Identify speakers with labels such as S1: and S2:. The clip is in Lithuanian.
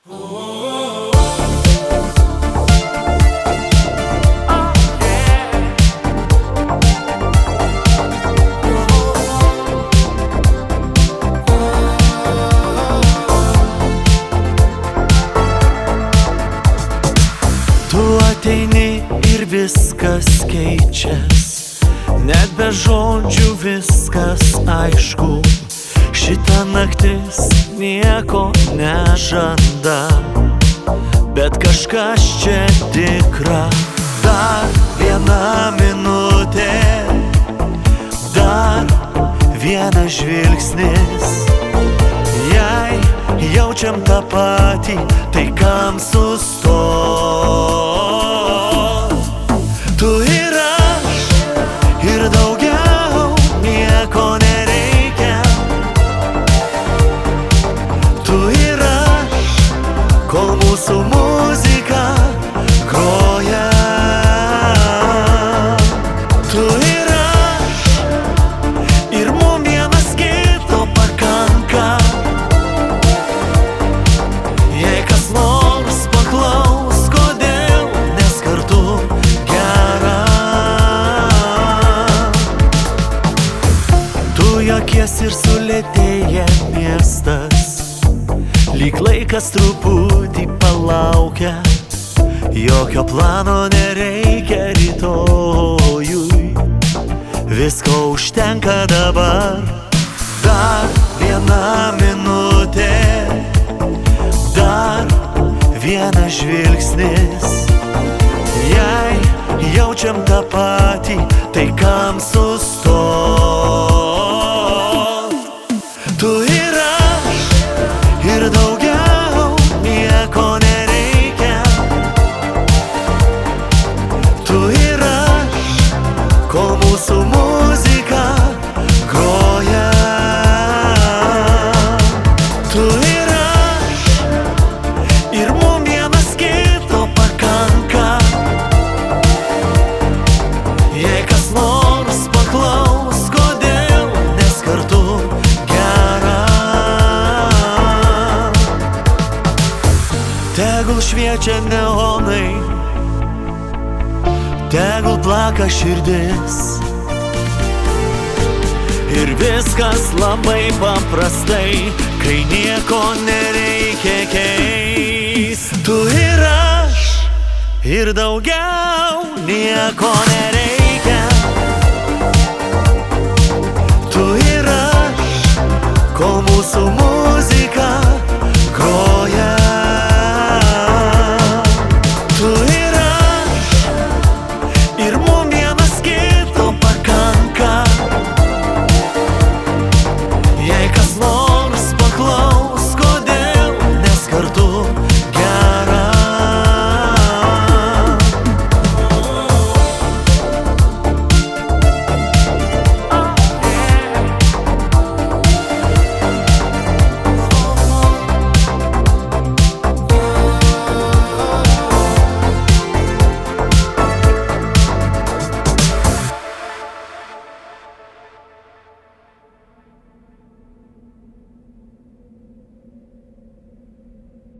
S1: Tu ateini ir viskas keičias, net be žodžių viskas aišku. Šita naktis nieko nežada, bet kažkas čia tikra. Dar viena minutė, dar vienas žvilgsnis. Jei jaučiam tą patį, tai kam sustot? Tu ir aš, ir daugiau nieko nereikia. Tu ir aš, kol mūsų muzika groja. Tu ir aš, ir mum vienas kito pakanka. Jei kas nors paklaus, kodėl, nes kartu gera. Tu juokies ir sulėtėja miestas, lyg laikas truputį palaukia. Jokio plano nereikia rytojui, visko užtenka dabar. Dar viena minutė, dar vienas žvilgsnis. Jei jaučiam tą patį, tai kam sustot? Tu ir aš, ir daugiau nieko nereikia. Tu ir aš, kol mūsų muzika groja. Tu ir aš, ir mum vienas kito pakanka. Jei kas nors paklaus, kodėl, nes kartu gera. Tegul šviečia neonai, tegul plaka širdis, ir viskas labai paprastai, kai nieko nereikia keist. Tu ir aš, ir daugiau nieko nereikia. Tu ir aš, kol mūsų muzika